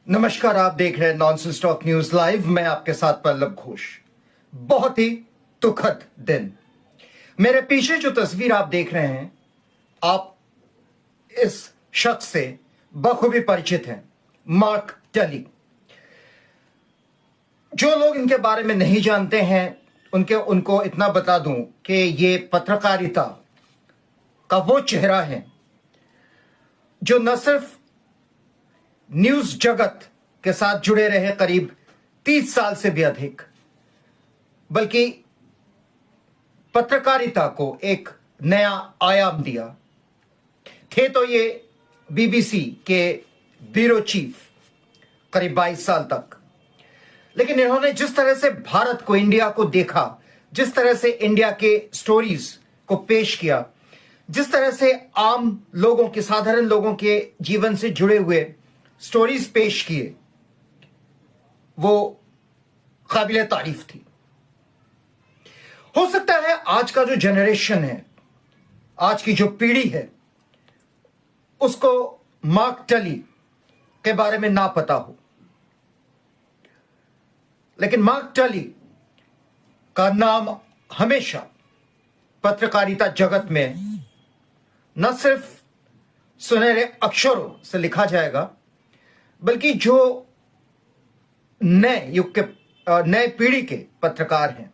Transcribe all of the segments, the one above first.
नमस्कार, आप देख रहे हैं नॉनसेंस टॉक न्यूज लाइव। मैं आपके साथ पल्लव घोष। बहुत ही दुखद दिन। मेरे पीछे जो तस्वीर आप देख रहे हैं, आप इस शख्स से बखूबी परिचित हैं, मार्क टली। जो लोग इनके बारे में नहीं जानते हैं उनको इतना बता दूं कि ये पत्रकारिता का वो चेहरा है जो न सिर्फ न्यूज जगत के साथ जुड़े रहे करीब 30 साल से भी अधिक, बल्कि पत्रकारिता को एक नया आयाम दिया। थे तो ये बीबीसी के ब्यूरो चीफ करीब 22 साल तक, लेकिन इन्होंने जिस तरह से भारत को, इंडिया को देखा, जिस तरह से इंडिया के स्टोरीज को पेश किया, जिस तरह से आम लोगों के, साधारण लोगों के जीवन से जुड़े हुए स्टोरीज पेश किए, वो काबिले तारीफ थी। हो सकता है आज का जो जनरेशन है, आज की जो पीढ़ी है, उसको मार्क टली के बारे में ना पता हो, लेकिन मार्क टली का नाम हमेशा पत्रकारिता जगत में न सिर्फ सुनहरे अक्षरों से लिखा जाएगा, बल्कि जो नए युग के, नए पीढ़ी के पत्रकार हैं,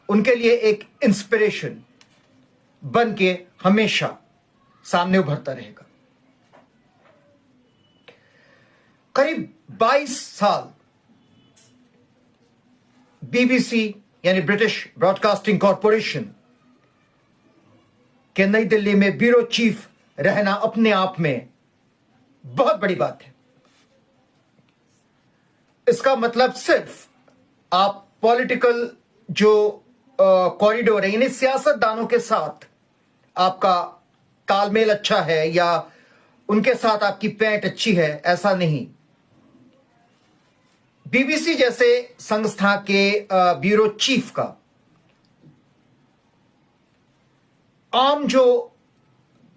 उनके लिए एक इंस्पिरेशन बन के हमेशा सामने उभरता रहेगा। करीब 22 साल बीबीसी यानी ब्रिटिश ब्रॉडकास्टिंग कॉरपोरेशन के नई दिल्ली में ब्यूरो चीफ रहना अपने आप में बहुत बड़ी बात है। इसका मतलब सिर्फ आप पॉलिटिकल जो कॉरिडोर है, यानी सियासतदानों के साथ आपका तालमेल अच्छा है या उनके साथ आपकी पैठ अच्छी है, ऐसा नहीं। बीबीसी जैसे संस्था के ब्यूरो चीफ का आम जो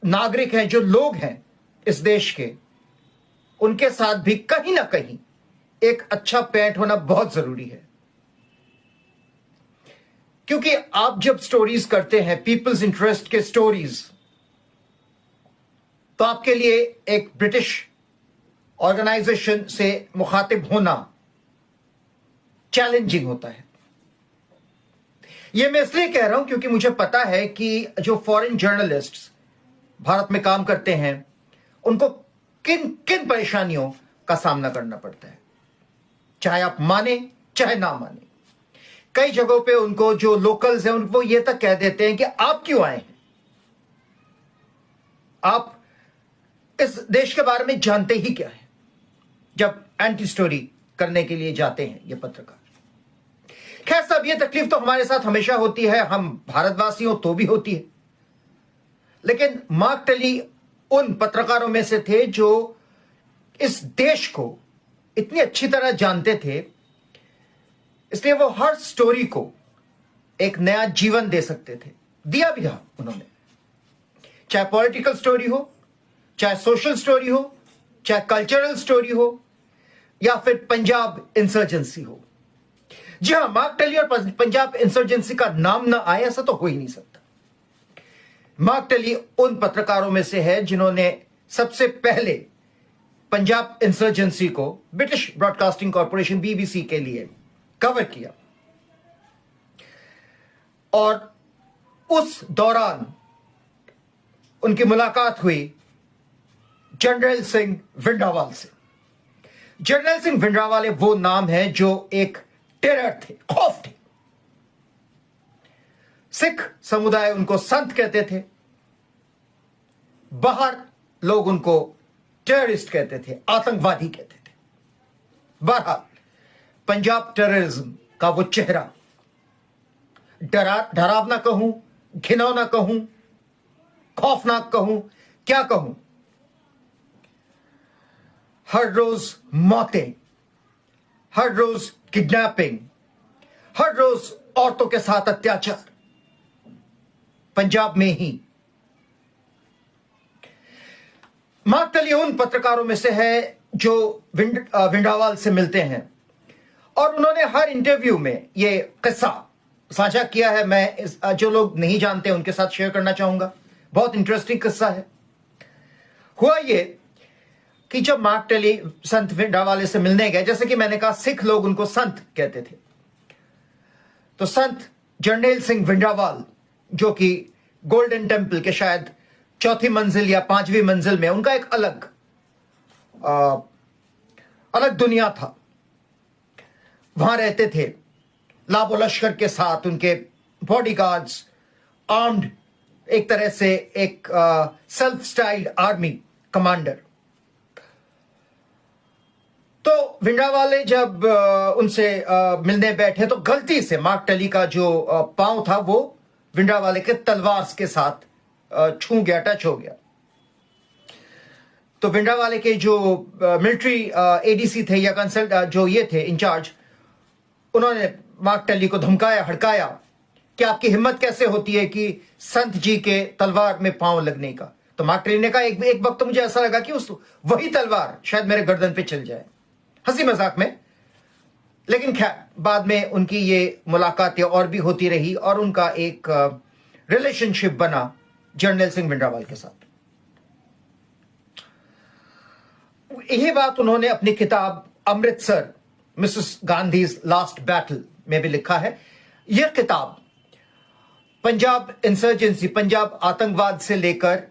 नागरिक हैं, जो लोग हैं इस देश के, उनके साथ भी कहीं ना कहीं एक अच्छा पैठ होना बहुत जरूरी है। क्योंकि आप जब स्टोरीज करते हैं, पीपल्स इंटरेस्ट के स्टोरीज, तो आपके लिए एक ब्रिटिश ऑर्गेनाइजेशन से मुखातिब होना चैलेंजिंग होता है। यह मैं इसलिए कह रहा हूं क्योंकि मुझे पता है कि जो फॉरेन जर्नलिस्ट्स भारत में काम करते हैं, उनको किन किन परेशानियों का सामना करना पड़ता है, चाहे आप माने चाहे ना माने। कई जगहों पे उनको, जो लोकल्स हैं, उनको ये तक कह देते हैं कि आप क्यों आए हैं, आप इस देश के बारे में जानते ही क्या है, जब एंटी स्टोरी करने के लिए जाते हैं ये पत्रकार। खैर, सब ये तकलीफ तो हमारे साथ हमेशा होती है, हम भारतवासी हो तो भी होती है। लेकिन मार्क टली उन पत्रकारों में से थे जो इस देश को इतनी अच्छी तरह जानते थे, इसलिए वो हर स्टोरी को एक नया जीवन दे सकते थे। दिया भी था उन्होंने, चाहे पॉलिटिकल स्टोरी हो, चाहे सोशल स्टोरी हो, चाहे कल्चरल स्टोरी हो, या फिर पंजाब इंसर्जेंसी हो। जी हां, मार्क टली और पंजाब इंसर्जेंसी का नाम ना आए, ऐसा तो हो ही नहीं सकता। मार्क टली उन पत्रकारों में से है जिन्होंने सबसे पहले पंजाब इंसर्जेंसी को ब्रिटिश ब्रॉडकास्टिंग कॉरपोरेशन बीबीसी के लिए कवर किया, और उस दौरान उनकी मुलाकात हुई जनरल सिंह भिंडरावाल से। जनरल सिंह भिंडरावाल वो नाम है जो एक टेरर थे, खौफ थे। सिख समुदाय उनको संत कहते थे, बाहर लोग उनको टेररिस्ट कहते थे, आतंकवादी कहते थे। बहरहाल पंजाब टेररिज्म का वो चेहरा, डरावना कहूं, घिनौना कहूं, खौफनाक कहूं, क्या कहूं, हर रोज मौतें, हर रोज किडनैपिंग, हर रोज औरतों के साथ अत्याचार पंजाब में ही। मार्क टली उन पत्रकारों में से है जो विंडावाल से मिलते हैं और उन्होंने हर इंटरव्यू में ये किस्सा साझा किया है। मैं जो लोग नहीं जानते उनके साथ शेयर करना चाहूंगा। बहुत इंटरेस्टिंग किस्सा है। हुआ ये कि जब मार्क टेली संत विंडावाले से मिलने गए, जैसे कि मैंने कहा सिख लोग उनको संत कहते थे, तो संत जरनैल सिंह विंडावाल जो कि गोल्डन टेम्पल के शायद चौथी मंजिल या पांचवी मंजिल में, उनका एक अलग दुनिया था। वहां रहते थे लाबो लश्कर के साथ, उनके बॉडीगार्ड्स आर्म्ड, एक तरह से एक सेल्फ स्टाइल्ड आर्मी कमांडर। तो विंडावाले जब उनसे मिलने बैठे तो गलती से मार्क टेली का जो पांव था वो विंडावाले के तलवार के साथ छू गया, टच हो गया। तो विंडावाले के जो मिलिट्री एडीसी थे या कंसल्ट जो ये थे इंचार्ज, उन्होंने मार्क टेली को धमकाया, हड़काया कि आपकी हिम्मत कैसे होती है कि संत जी के तलवार में पांव लगने का। तो मार्क टेली ने कहा एक वक्त तो मुझे ऐसा लगा कि वही तलवार शायद मेरे गर्दन पे चल जाए, हंसी मजाक में। लेकिन खैर बाद में उनकी ये मुलाकातें और भी होती रही और उनका एक रिलेशनशिप बना जरनैल सिंह विंडावाल के साथ। यही बात उन्होंने अपनी किताब Amritsar Mrs Gandhi's last battle में भी लिखा है। यह किताब पंजाब इंसर्जेंसी, पंजाब आतंकवाद से लेकर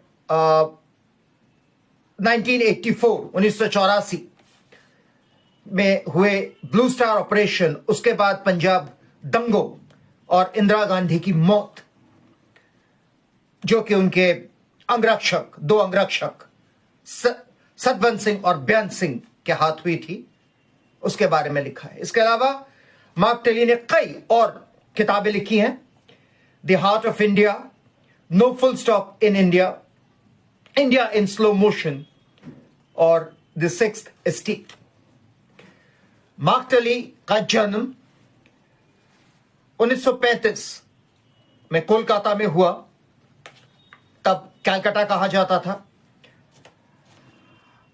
1984 में हुए ब्लू स्टार ऑपरेशन, उसके बाद पंजाब दंगों और इंदिरा गांधी की मौत, जो कि उनके अंगरक्षक, दो अंगरक्षक सतवंत सिंह और बेअंत सिंह के हाथ हुई थी, उसके बारे में लिखा है। इसके अलावा मार्क टेली ने कई और किताबें लिखी हैं। The heart of India, no full stop in India, India in slow motion और the sixth estate. Mark Tully का जन्म 1935 में कोलकाता में हुआ, तब कैलकाटा कहा जाता था।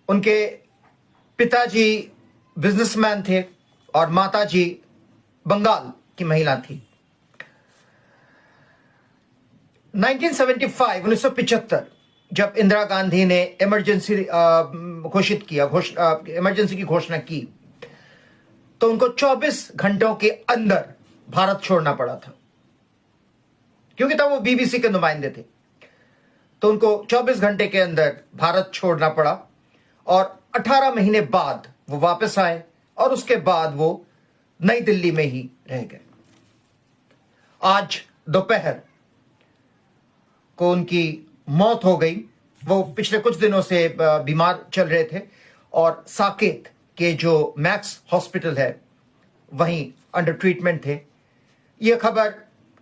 उनके पिताजी बिजनेसमैन थे और माताजी बंगाल की महिला थी। 1975 जब इंदिरा गांधी ने इमरजेंसी घोषित किया, इमरजेंसी की घोषणा की, तो उनको 24 घंटों के अंदर भारत छोड़ना पड़ा था, क्योंकि तब वो बीबीसी के नुमाइंदे थे। तो उनको 24 घंटे के अंदर भारत छोड़ना पड़ा और 18 महीने बाद वो वापस आए और उसके बाद वो नई दिल्ली में ही रह गए। आज दोपहर को उनकी मौत हो गई। वो पिछले कुछ दिनों से बीमार चल रहे थे और साकेत के जो मैक्स हॉस्पिटल है वहीं अंडर ट्रीटमेंट थे। यह खबर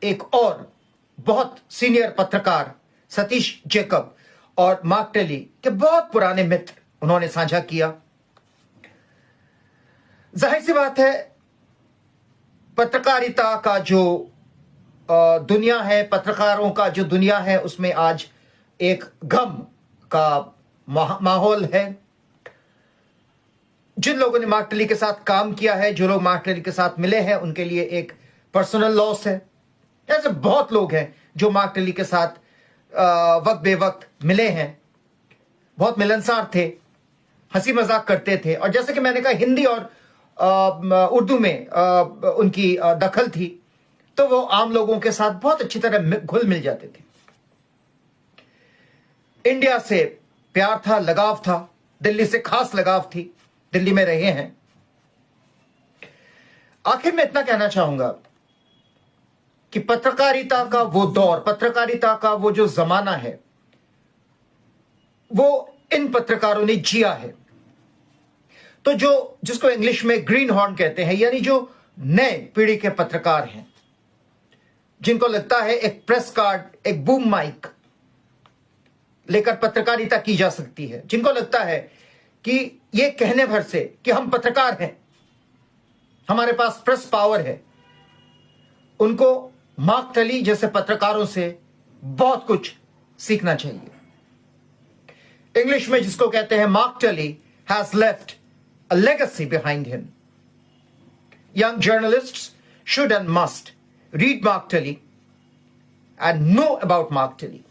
एक और बहुत सीनियर पत्रकार सतीश जैकब और मार्क टेली के बहुत पुराने मित्र उन्होंने साझा किया। जाहिर सी बात है, पत्रकारिता का जो दुनिया है, पत्रकारों का जो दुनिया है, उसमें आज एक गम का माहौल है। जिन लोगों ने मार्क टेली के साथ काम किया है, जो लोग मार्क टेली के साथ मिले हैं, उनके लिए एक पर्सनल लॉस है। ऐसे बहुत लोग हैं जो मार्क टेली के साथ वक्त बेवक्त मिले हैं, बहुत मिलनसार थे, हंसी मजाक करते थे, और जैसे कि मैंने कहा हिंदी और उर्दू में उनकी दखल थी, तो वो आम लोगों के साथ बहुत अच्छी तरह घुल मिल जाते थे। इंडिया से प्यार था, लगाव था, दिल्ली से खास लगाव थी, दिल्ली में रहे हैं। आखिर में इतना कहना चाहूंगा कि पत्रकारिता का वो दौर, पत्रकारिता का वो जो जमाना है, वो इन पत्रकारों ने जिया है। तो जो जिसको इंग्लिश में ग्रीन हॉर्न कहते हैं, यानी जो नए पीढ़ी के पत्रकार हैं, जिनको लगता है एक प्रेस कार्ड, एक बूम माइक लेकर पत्रकारिता की जा सकती है, जिनको लगता है कि ये कहने भर से कि हम पत्रकार हैं, हमारे पास प्रेस पावर है, उनको मार्क टेली जैसे पत्रकारों से बहुत कुछ सीखना चाहिए। इंग्लिश में जिसको कहते हैं Mark Tully has left a legacy behind him. Young journalists should and must read Mark Talley and know about Mark Talley.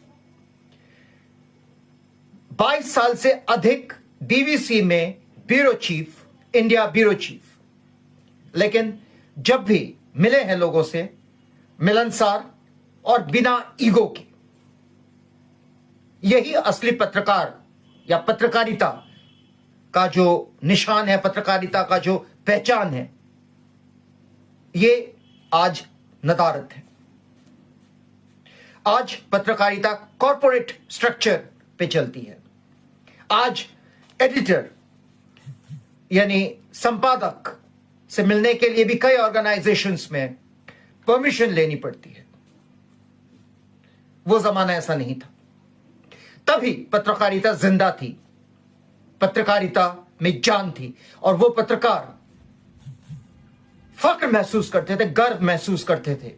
22 साल से अधिक बीबीसी में bureau chief, India bureau chief, लेकिन जब भी मिले हैं लोगों से मिलनसार और बिना ईगो के। यही असली पत्रकार या पत्रकारिता का जो निशान है, पत्रकारिता का जो पहचान है, ये आज नदारत है। आज पत्रकारिता कॉर्पोरेट स्ट्रक्चर पे चलती है। आज एडिटर यानी संपादक से मिलने के लिए भी कई ऑर्गेनाइजेशंस में परमिशन लेनी पड़ती है। वो जमाना ऐसा नहीं था। तभी पत्रकारिता जिंदा थी, पत्रकारिता में जान थी, और वो पत्रकार फख्र महसूस करते थे, गर्व महसूस करते थे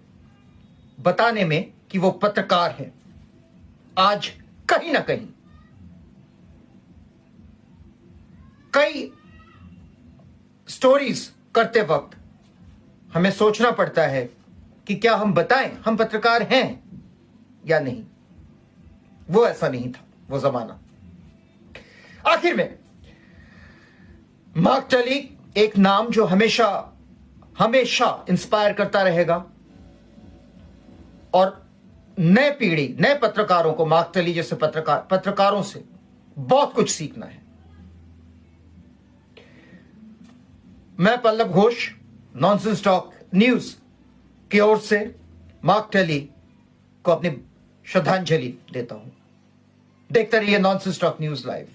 बताने में कि वो पत्रकार है। आज कहीं ना कहीं कई स्टोरीज करते वक्त हमें सोचना पड़ता है कि क्या हम बताएं हम पत्रकार हैं या नहीं। वो ऐसा नहीं था वो जमाना। आखिर में मार्क टली एक नाम जो हमेशा हमेशा इंस्पायर करता रहेगा, और नए पीढ़ी, नए पत्रकारों को मार्क टली जैसे पत्रकारों से बहुत कुछ सीखना है। मैं Pallav Ghosh nonsense talk news की ओर से मार्क टली को अपनी श्रद्धांजलि देता हूं। देखते रहिए नॉनसेंस टॉक न्यूज लाइव।